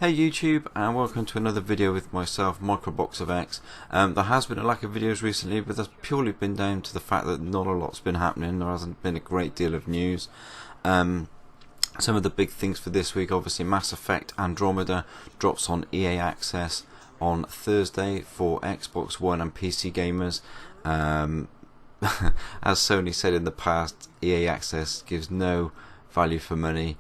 Hey YouTube, and welcome to another video with myself, Microbox of X. There has been a lack of videos recently, but that's purely been down to the fact that not a lot's been happening. There hasn't been a great deal of news. Some of the big things for this week, obviously Mass Effect Andromeda drops on EA Access on Thursday for Xbox One and PC gamers. As Sony said in the past, EA Access gives no value for money.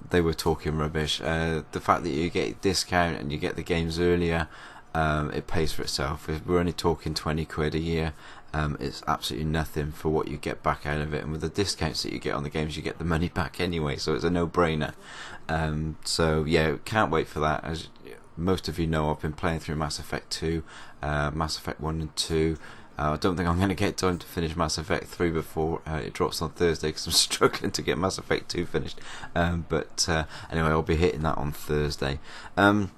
They were talking rubbish. The fact that you get a discount and you get the games earlier, it pays for itself. If we're only talking 20 quid a year, it's absolutely nothing for what you get back out of it. And with the discounts that you get on the games, you get the money back anyway, so it's a no-brainer. So yeah, can't wait for that. As most of you know, I've been playing through Mass Effect 2, Mass Effect 1 and 2. I don't think I'm going to get time to finish Mass Effect 3 before it drops on Thursday, because I'm struggling to get Mass Effect 2 finished. But anyway, I'll be hitting that on Thursday. There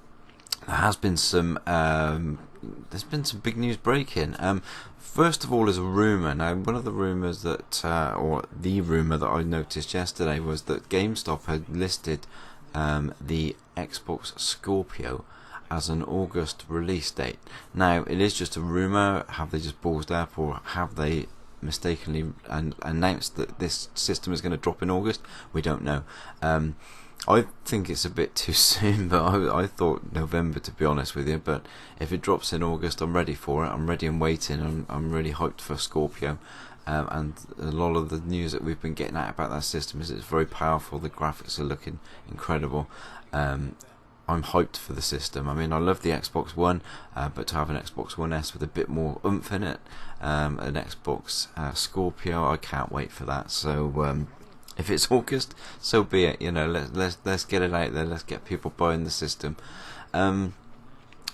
has been some there's been some big news breaking. First of all, is a rumour. Now, one of the rumours that, or the rumour that I noticed yesterday, was that GameStop had listed the Xbox Scorpio as an August release date. Now, it is just a rumour. Have they just ballsed up, or have they mistakenly announced that this system is going to drop in August? We don't know. I think it's a bit too soon, but I thought November, to be honest with you. But if it drops in August, I'm ready for it. I'm ready and waiting. I'm really hyped for Scorpio. And a lot of the news that we've been getting at about that system is it's very powerful. The graphics are looking incredible. I'm hyped for the system. I mean, I love the Xbox One, but to have an Xbox One S with a bit more oomph in it, an Xbox Scorpio, I can't wait for that. So if it's August, so be it. You know, let's get it out there. Let's get people buying the system. The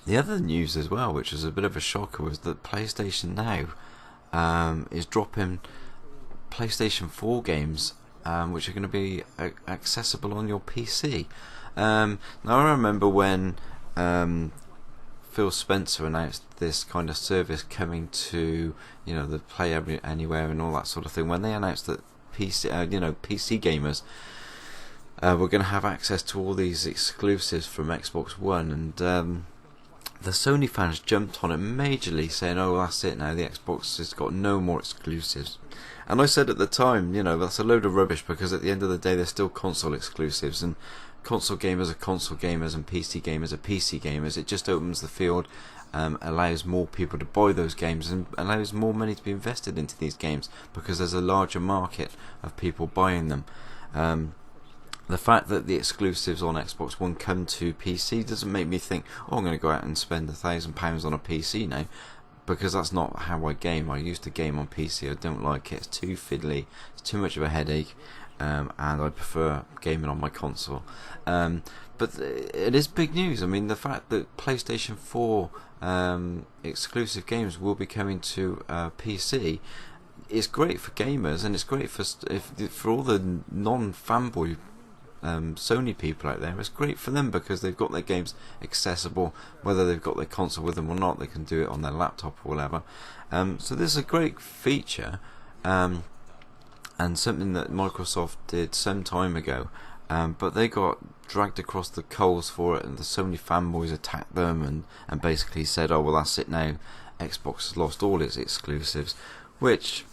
other news as well, which was a bit of a shocker, was that PlayStation Now is dropping PlayStation 4 games, which are going to be accessible on your PC. Now, I remember when Phil Spencer announced this kind of service coming to, the Play Anywhere and all that sort of thing. When they announced that PC gamers were going to have access to all these exclusives from Xbox One, and the Sony fans jumped on it majorly, saying, "Oh, that's it now. The Xbox has got no more exclusives." And I said at the time, that's a load of rubbish, because at the end of the day, they're still console exclusives, and console gamers are console gamers and PC gamers are PC gamers. It just opens the field, allows more people to buy those games, and allows more money to be invested into these games, because there's a larger market of people buying them. The fact that the exclusives on Xbox One come to PC doesn't make me think, oh, I'm going to go out and spend £1,000 on a PC now, because that's not how I game. I used to game on PC. I don't like it. It's too fiddly. It's too much of a headache. And I prefer gaming on my console. But it is big news. I mean, the fact that PlayStation 4 exclusive games will be coming to PC is great for gamers, and it's great for all the non-fanboy Sony people out there. It's great for them, because they've got their games accessible, whether they've got their console with them or not. They can do it on their laptop or whatever. So this is a great feature. And something that Microsoft did some time ago, but they got dragged across the coals for it, and the Sony fanboys attacked them and basically said, oh, well, that's it now, Xbox has lost all its exclusives, which,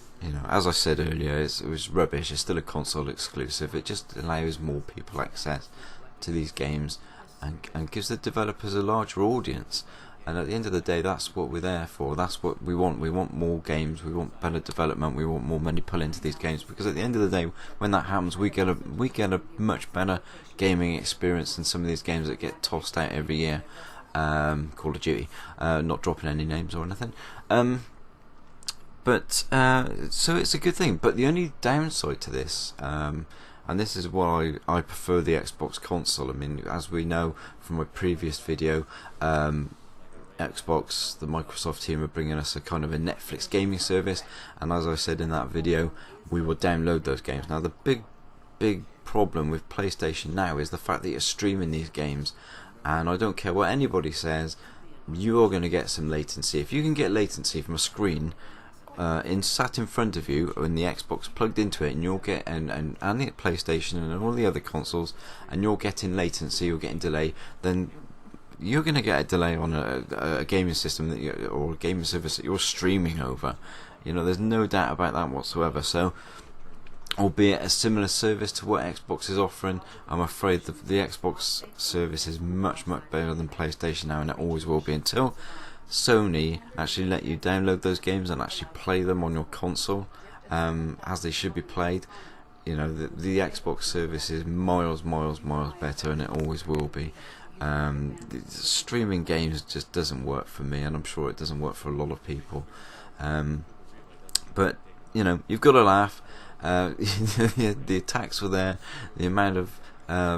as I said earlier, it was rubbish. It's still a console exclusive. It just allows more people access to these games, and gives the developers a larger audience. And at the end of the day, that's what we're there for. That's what we want. We want more games. We want better development. We want more money put into these games, because at the end of the day, when that happens, we get a much better gaming experience than some of these games that get tossed out every year. Call of Duty, not dropping any names or anything. So it's a good thing. But the only downside to this, and this is why I prefer the Xbox console. I mean, as we know from my previous video, Xbox, the Microsoft team, are bringing us a kind of a Netflix gaming service, and as I said in that video, we will download those games. Now, the big problem with PlayStation Now is the fact that you're streaming these games, and I don't care what anybody says, you are going to get some latency. If you can get latency from a screen sat in front of you in the Xbox plugged into it, and you'll get and the PlayStation and all the other consoles, and you're getting latency, you're getting delay, then you're going to get a delay on a gaming system or a gaming service that you're streaming over. There's no doubt about that whatsoever. So, albeit a similar service to what Xbox is offering, I'm afraid the Xbox service is much better than PlayStation now, and it always will be until Sony actually let you download those games and actually play them on your console as they should be played. The Xbox service is miles better, and it always will be. Streaming games just doesn't work for me, and I'm sure it doesn't work for a lot of people. But you've got to laugh. The attacks were there. The amount of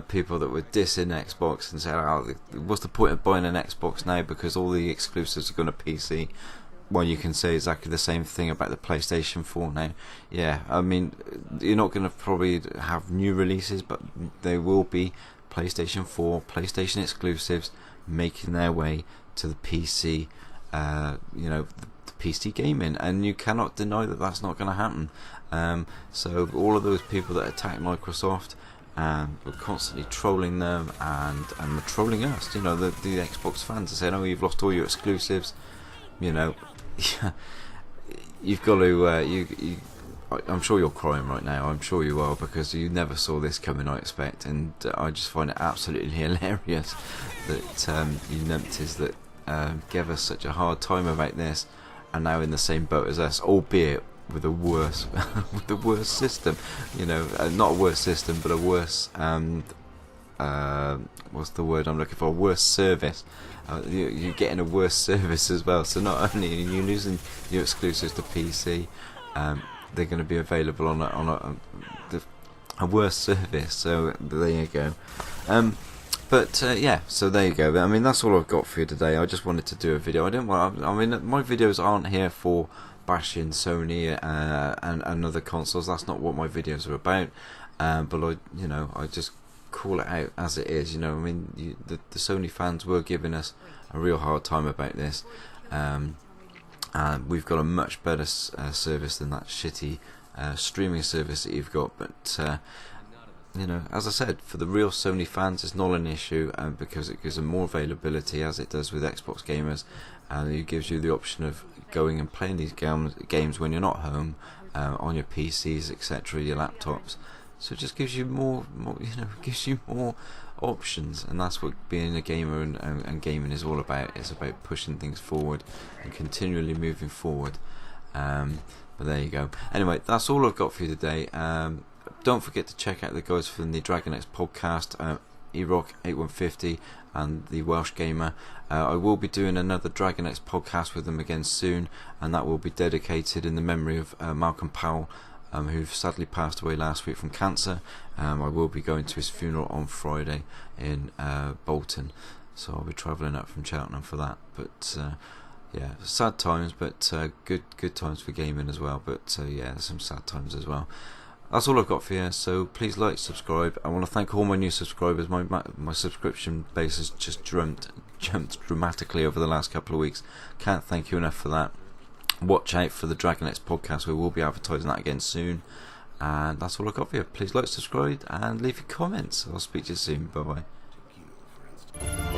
people that were dissing Xbox and saying, "Oh, what's the point of buying an Xbox now because all the exclusives are going to PC?" Well, you can say exactly the same thing about the PlayStation 4 now. Yeah, I mean, you're not going to probably have new releases, but there will be PlayStation 4, PlayStation exclusives making their way to the PC, the PC gaming, and you cannot deny that that's not going to happen. So all of those people that attack Microsoft, we're constantly trolling them and we're trolling us. The Xbox fans are saying, "Oh, you've lost all your exclusives." You've got to. I'm sure you're crying right now. I'm sure you are, because you never saw this coming, I expect, and I just find it absolutely hilarious that you numpties that gave us such a hard time about this are now in the same boat as us, albeit with a worse with the worst system. Not a worse system, but a worse what's the word I'm looking for? A worse service. You're getting a worse service as well. So not only are you losing your exclusives to PC, they're going to be available on a worse service. So there you go. So there you go. I mean, that's all I've got for you today. I just wanted to do a video. My videos aren't here for bashing Sony and other consoles. That's not what my videos are about. But I just call it out as it is. The Sony fans were giving us a real hard time about this. And we've got a much better service than that shitty streaming service that you've got. But as I said, for the real Sony fans, it's not an issue, because it gives them more availability, as it does with Xbox gamers, and it gives you the option of going and playing these games when you're not home, on your PCs, etc., your laptops. So it just gives you more gives you more options, and that's what being a gamer and gaming is all about. It's about pushing things forward and continually moving forward. But there you go. Anyway, that's all I've got for you today. Don't forget to check out the guys from the Dragon X podcast, eRock8150 and the Welsh Gamer. I will be doing another Dragon X podcast with them again soon, and that will be dedicated in the memory of Malcolm Powell, who sadly passed away last week from cancer. I will be going to his funeral on Friday in Bolton, so I'll be travelling up from Cheltenham for that. But sad times, but good times for gaming as well. But there's some sad times as well. That's all I've got for you, so please like, subscribe. I want to thank all my new subscribers. My subscription base has just jumped dramatically over the last couple of weeks. Can't thank you enough for that. Watch out for the Dragon X podcast. We will be advertising that again soon. And that's all I've got for you. Please like, subscribe, and leave your comments. I'll speak to you soon. Bye bye.